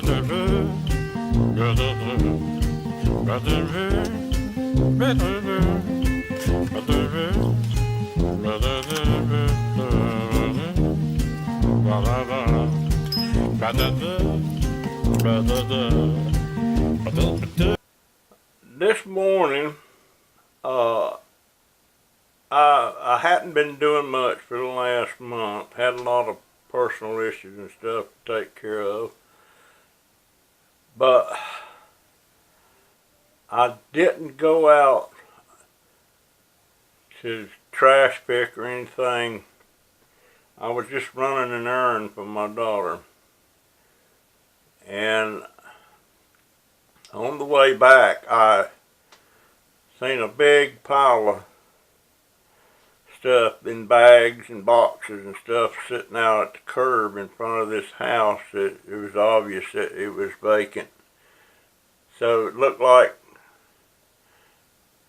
This morning, I hadn't been doing much for the last month. Had a lot of personal issues and stuff to take care of. But I didn't go out to trash pick or anything. I was just running an errand for my daughter. And on the way back, I seen a big pile of stuff in bags and boxes and stuff sitting out at the curb in front of this house. It was obvious that it was vacant. So it looked like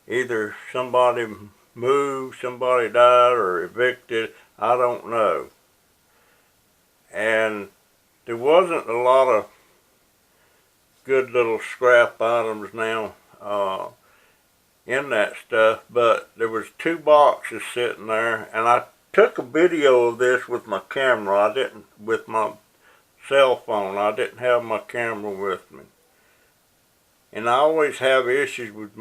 either somebody moved, somebody died, or evicted. I don't know. And there wasn't a lot of good little scrap items now in that stuff, but there was 2 boxes sitting there, and I took a video of this with my camera. I didn't with my cell phone. I didn't have my camera with me, and I always have issues with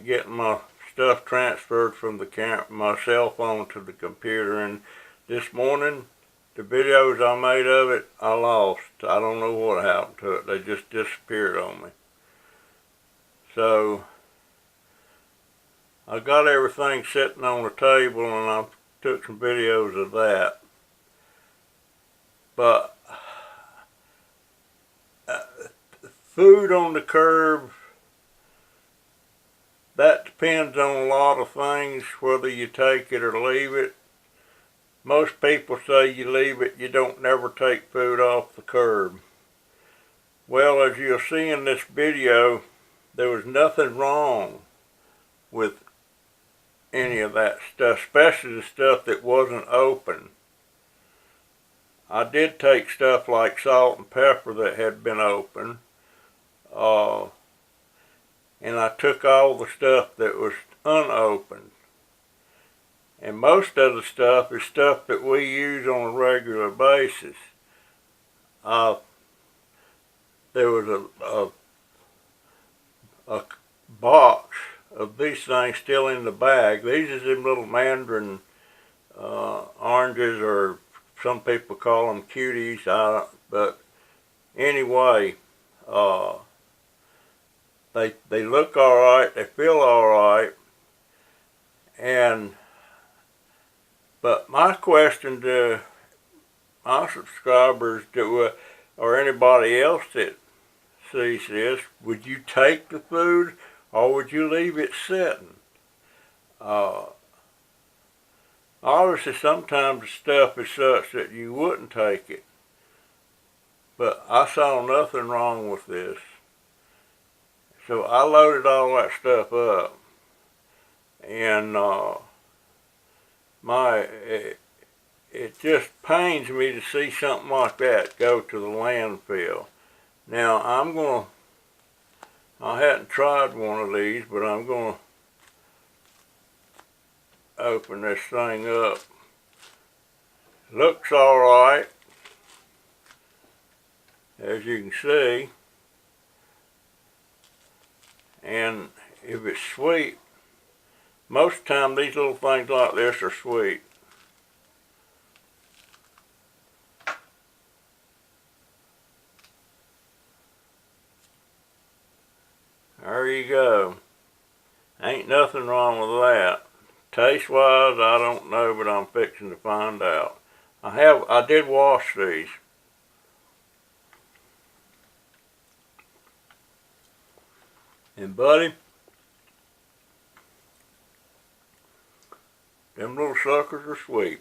getting my stuff transferred from my cell phone to the computer. And this morning, the videos I made of it, I lost. I don't know what happened to it. They just disappeared on me. So I got everything sitting on the table, and I took some videos of that. But food on the curb, that depends on a lot of things, whether you take it or leave it. Most people say you leave it, you don't never take food off the curb. Well, as you'll see in this video, there was nothing wrong with any of that stuff, especially the stuff that wasn't open. I did take stuff like salt and pepper that had been open, and I took all the stuff that was unopened. And most of the stuff is stuff that we use on a regular basis. There was a box of these things still in the bag. These are them little mandarin oranges, or some people call them cuties. But anyway, they look all right. They feel all right. But my question to my subscribers, or anybody else that sees this, would you take the food or would you leave it sitting? Obviously, sometimes the stuff is such that you wouldn't take it. But I saw nothing wrong with this. So I loaded all that stuff up. And it just pains me to see something like that go to the landfill. Now I hadn't tried one of these, but I'm gonna open this thing up. Looks all right, as you can see. And if it's sweet, most of the time these little things like this are sweet. There you go. Ain't nothing wrong with that. Taste-wise, I don't know, but I'm fixing to find out. I did wash these. And buddy, them little suckers are sweet.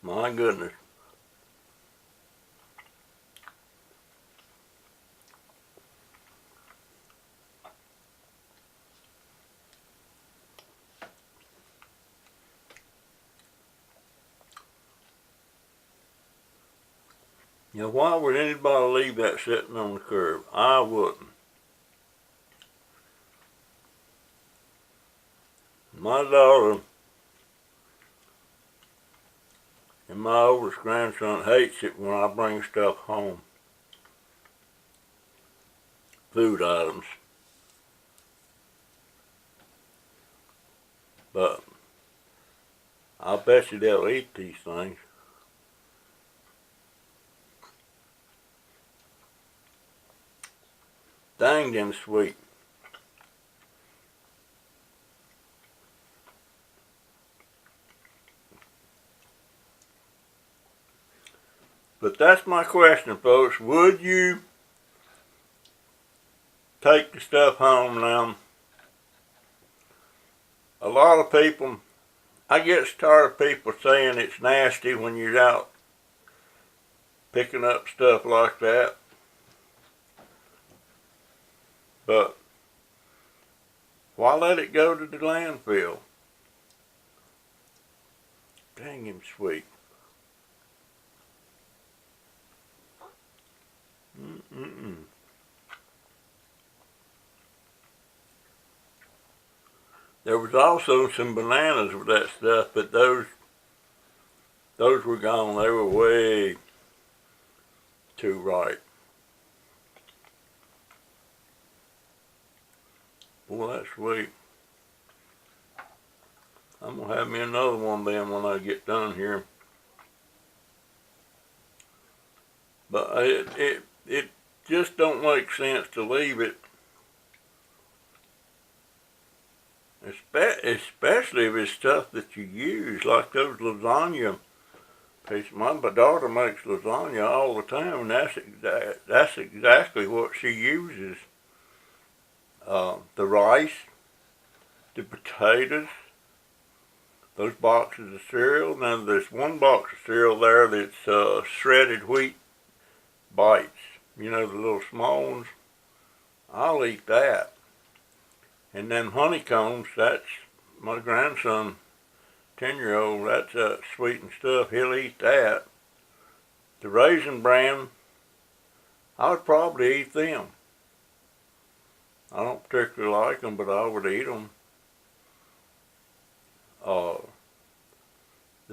My goodness. Now, why would anybody leave that sitting on the curb? I wouldn't. My daughter and my oldest grandson hates it when I bring stuff home. Food items. But I bet you they'll eat these things. Dang them sweet. But that's my question, folks. Would you take the stuff home now? A lot of people, I get tired of people saying it's nasty when you're out picking up stuff like that. But why let it go to the landfill? Dang him sweet. There was also some bananas with that stuff, but those were gone. They were way too ripe. Boy, that's sweet. I'm gonna have me another one then when I get done here. But it just don't make sense to leave it, especially if it's stuff that you use, like those lasagna pieces. My daughter makes lasagna all the time, and that's exactly what she uses. The rice, the potatoes, those boxes of cereal. Now there's one box of cereal there that's shredded wheat bites. You know, the little small ones. I'll eat that. And then honeycombs, that's my grandson, 10-year-old, that's sweet and stuff. He'll eat that. The Raisin Bran, I would probably eat them. I don't particularly like them, but I would eat them. The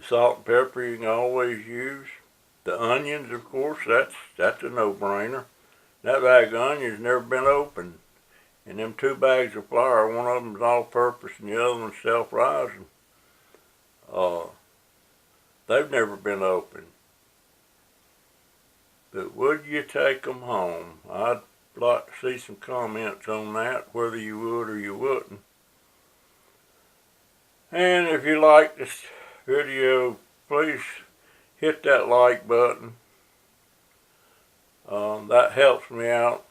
salt and pepper you can always use. The onions, of course, that's a no-brainer. That bag of onions never been opened. And them 2 bags of flour, one of them's all-purpose and the other one's self-rising. They've never been opened. But would you take them home? I'd like to see some comments on that, whether you would or you wouldn't. And if you like this video, please hit that like button. That helps me out.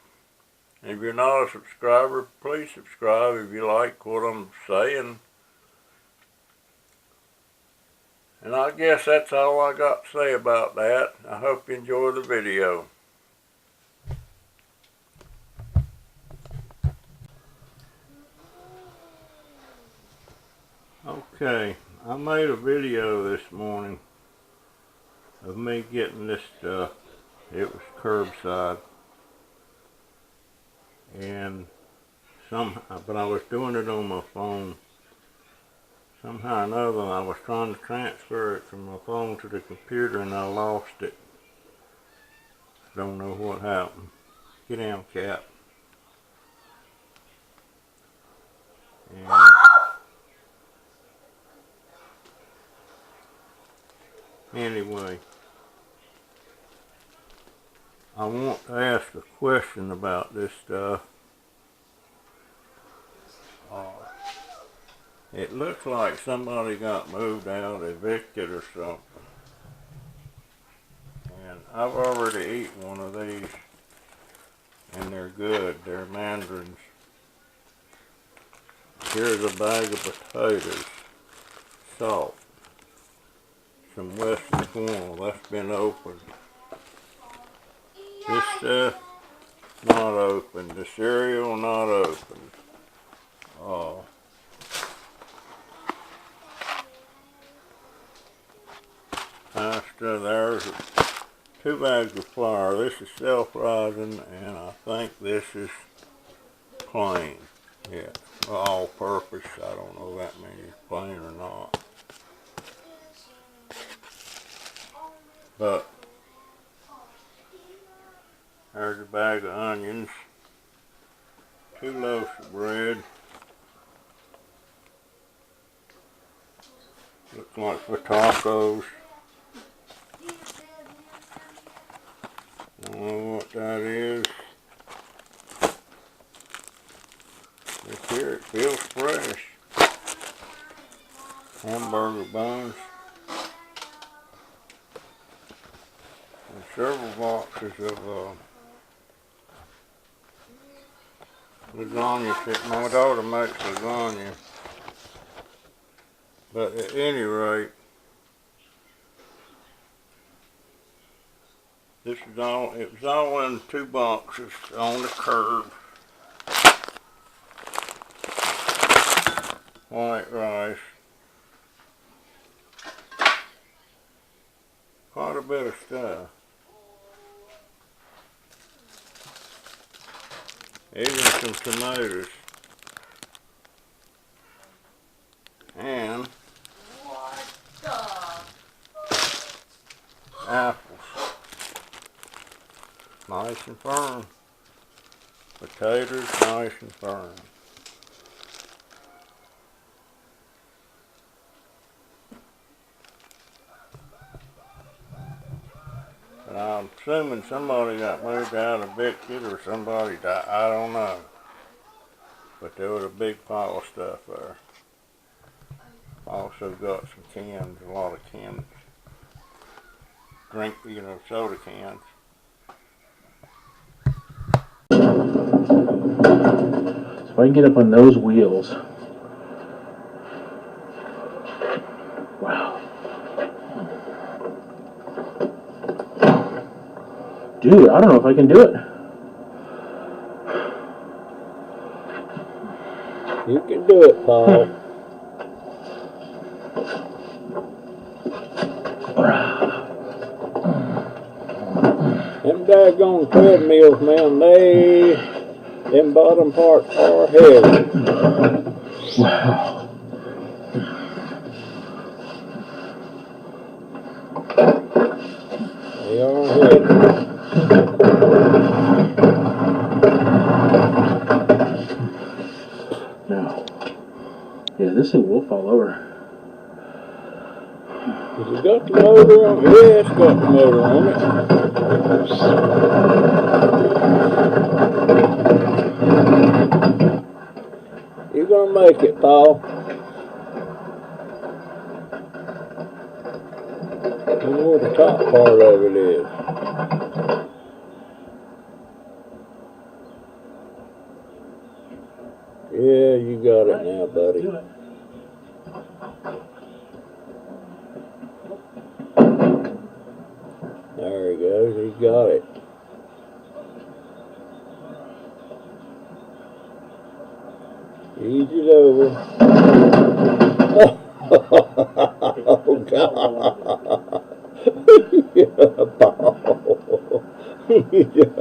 And if you're not a subscriber, please subscribe if you like what I'm saying. And I guess that's all I got to say about that. I hope you enjoy the video. Okay, I made a video this morning of me getting this stuff. It was CurbSide. But I was doing it on my phone. Somehow or another, I was trying to transfer it from my phone to the computer and I lost it. Don't know what happened. Get down, cat. And anyway, I want to ask a question about this stuff. It looks like somebody got moved out, evicted or something. And I've already eaten one of these, and they're good. They're mandarins. Here's a bag of potatoes, salt, some western corn that's been opened. This stuff not opened. The cereal not opened. Pasta, there's 2 bags of flour. This is self-rising, and I think this is plain. Yeah, all-purpose. I don't know if that means plain or not. But there's a bag of onions, 2 loaves of bread. Looks like for tacos. I don't know what that is. This here, it feels fresh. Hamburger buns. And several boxes of lasagna. My daughter makes lasagna. But at any rate, this is all, it was all in 2 boxes on the curb. White rice. Quite a bit of stuff. Even some tomatoes. And apples. Nice and firm. Potatoes, nice and firm. But I'm assuming somebody got moved out of Bickett or somebody died. I don't know. But there was a big pile of stuff there. Also got some cans, a lot of cans. Drink, soda cans. So if I can get up on those wheels. Wow. Dude, I don't know if I can do it. You can do it, Paul. Them daggone treadmills, man, them bottom parts are heavy. Wow. They are heavy. No. Yeah, this thing will fall over. Has it got the motor on it? Yeah, it's got the motor on it. You're gonna make it, Paul. You know where the top part of it is. Yeah, you got it now, buddy. There he goes, he got it. Ease it over. Oh, God. Yeah, Paul. Yeah.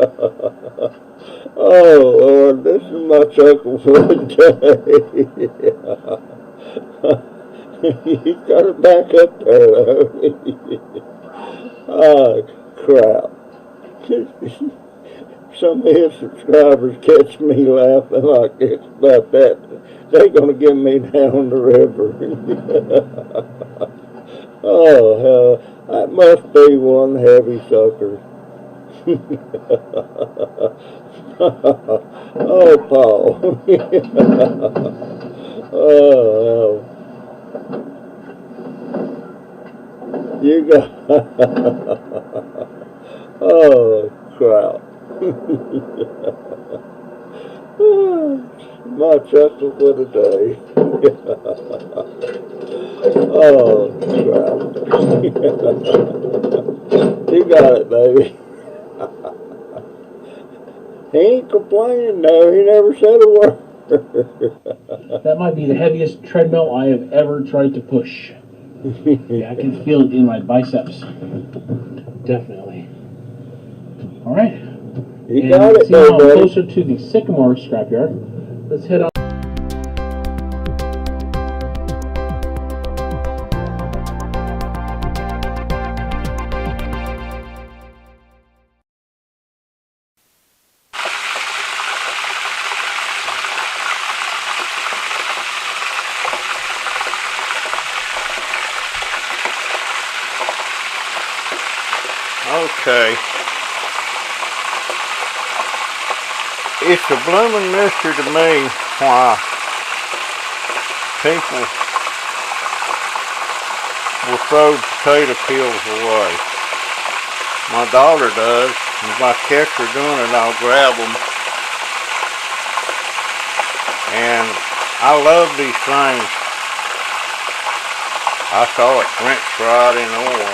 Oh, Lord, this is my chuckle for the day. You got it back up there, though. Oh, crap. Some of his subscribers catch me laughing like this about that. They're going to get me down the river. Oh, hell, that must be one heavy sucker. Oh, Paul. Oh, hell. You got... Oh, crap. My chuckle for the day. Oh, crap. You got it, baby. He ain't complaining, no. He never said a word. That might be the heaviest treadmill I have ever tried to push. Yeah, I can feel it in my biceps. Definitely. All right. You got it, see now I'm buddy. closer to the Sycamore scrapyard. Let's head on. Okay. It's a blooming mystery to me why people will throw potato peels away. My daughter does. If I catch her doing it, I'll grab them. And I love these things. I saw it French fried in oil.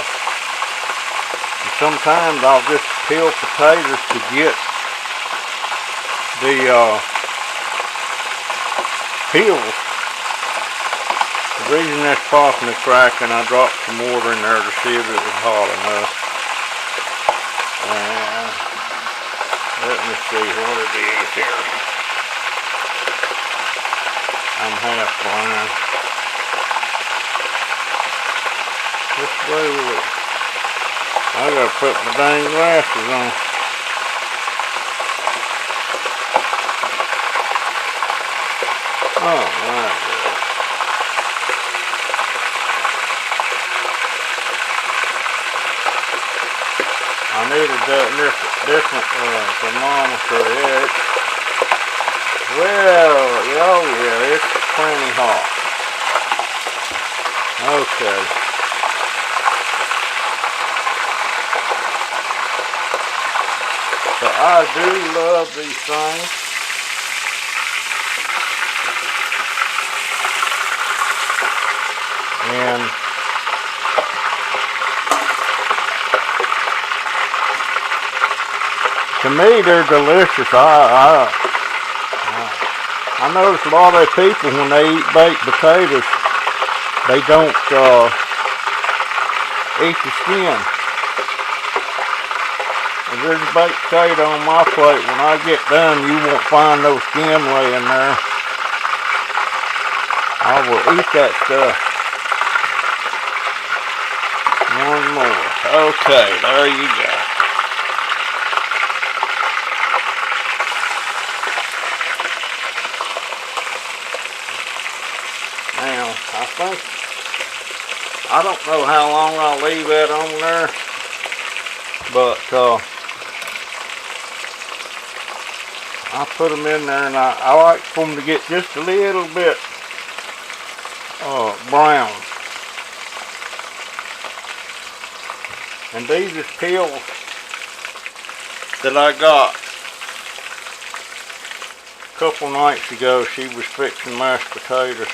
And sometimes I'll just peel potatoes to get the peels. The reason that's popping and cracking, I dropped some water in there to see if it was hot enough. And let me see what it is here. I'm half blind. Which way will it? I gotta put my dang glasses on. Oh my God. I need a different thermometer. Oh yeah, it's plenty hot. Okay. So I do love these things. And to me, they're delicious. I notice a lot of people when they eat baked potatoes, they don't eat the skin. If there's a baked potato on my plate, when I get done, you won't find no skin laying there. I will eat that stuff. One more. Okay, there you go. Now, I don't know how long I'll leave that on there, but I put them in there, and I like for them to get just a little bit brown. And these are peels that I got a couple nights ago. She was fixing mashed potatoes.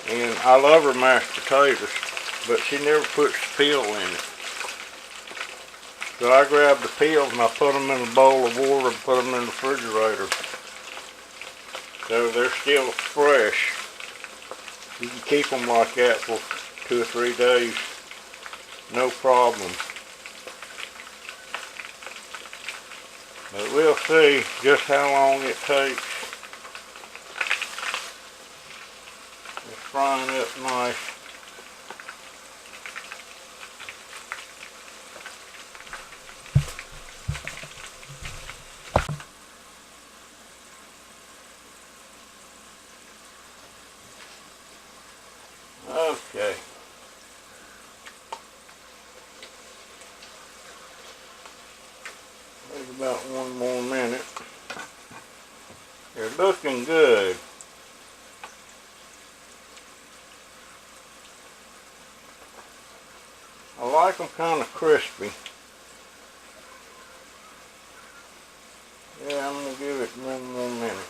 And I love her mashed potatoes, but she never puts the peel in it. So I grabbed the peels and I put them in a bowl of water and put them in the refrigerator. So they're still fresh. You can keep them like that for 2 or 3 days. No problem. But we'll see just how long it takes. It's frying up nice. Okay. Maybe about 1 more minute. They're looking good. I like them kind of crispy. Yeah, I'm going to give it 1 more minute.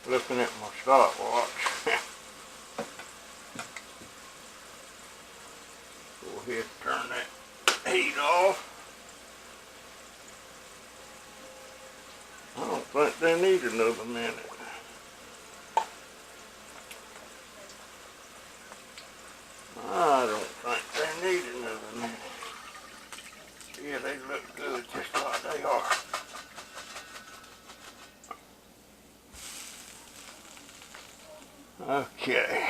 looking at my stopwatch. Go ahead and turn that heat off. I don't think they need another minute. I don't think they need another minute. Yeah, they look good just like they are. Okay.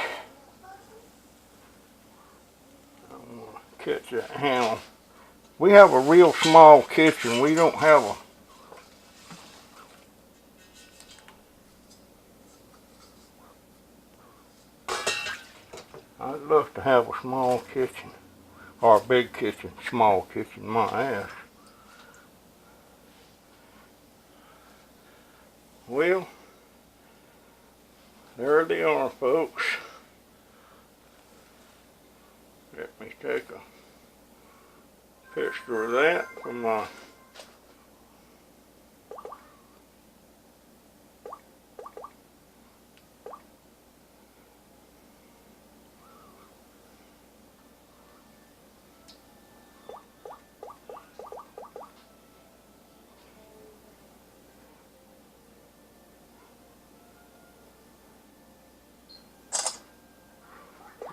I'm gonna catch that handle. We have a real small kitchen. We don't have a I'd love to have a small kitchen. Or a big kitchen. Small kitchen, my ass. Well, there they are, folks. Let me take a picture of that from my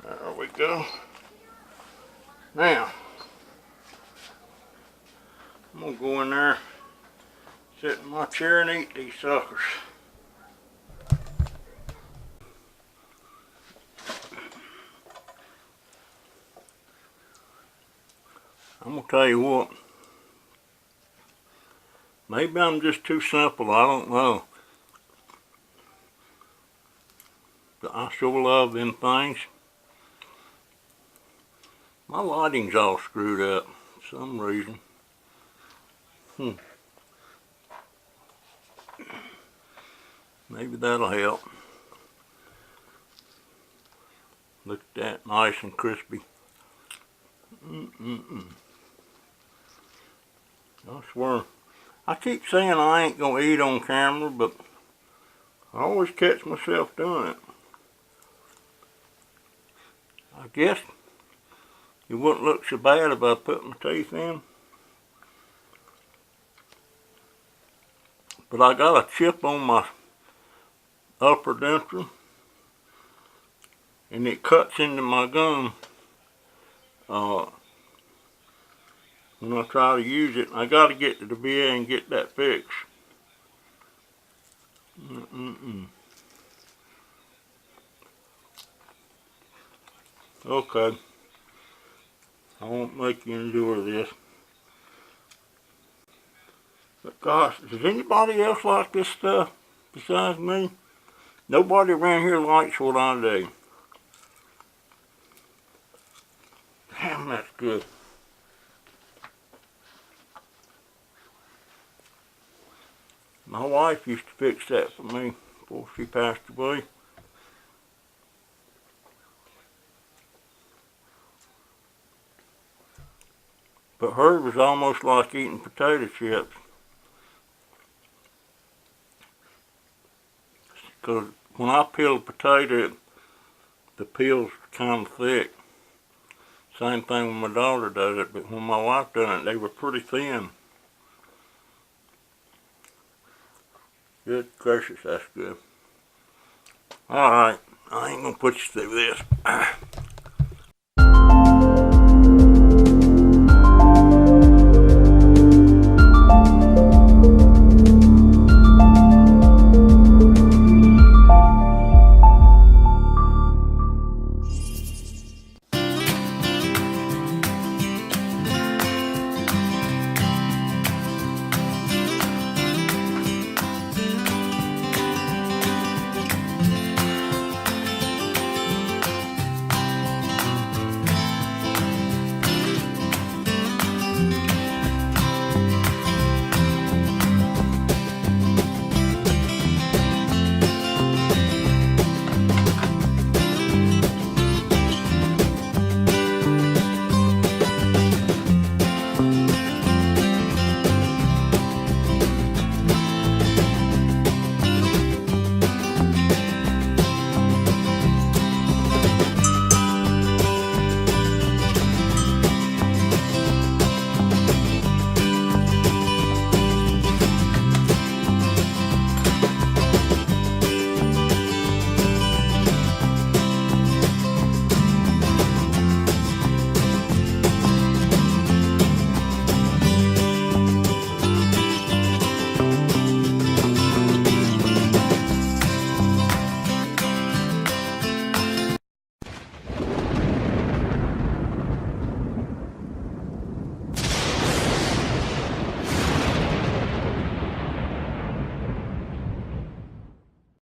there we go. Now, I'm gonna go in there, sit in my chair and eat these suckers. I'm gonna tell you what, maybe I'm just too simple, I don't know. But I sure love them things. My lighting's all screwed up for some reason. Maybe that'll help. Look at that, nice and crispy. I swear, I keep saying I ain't gonna eat on camera, but I always catch myself doing it. I guess it wouldn't look so bad if I put my teeth in. But I got a chip on my upper denture, and it cuts into my gum when I try to use it. I got to get to the VA and get that fixed. Okay, I won't make you endure this. But gosh, does anybody else like this stuff besides me? Nobody around here likes what I do. Damn, that's good. My wife used to fix that for me before she passed away. But hers was almost like eating potato chips. Because when I peel a potato, the peel's kind of thick. Same thing when my daughter does it, but when my wife done it, they were pretty thin. Good gracious, that's good. Alright, I ain't gonna put you through this.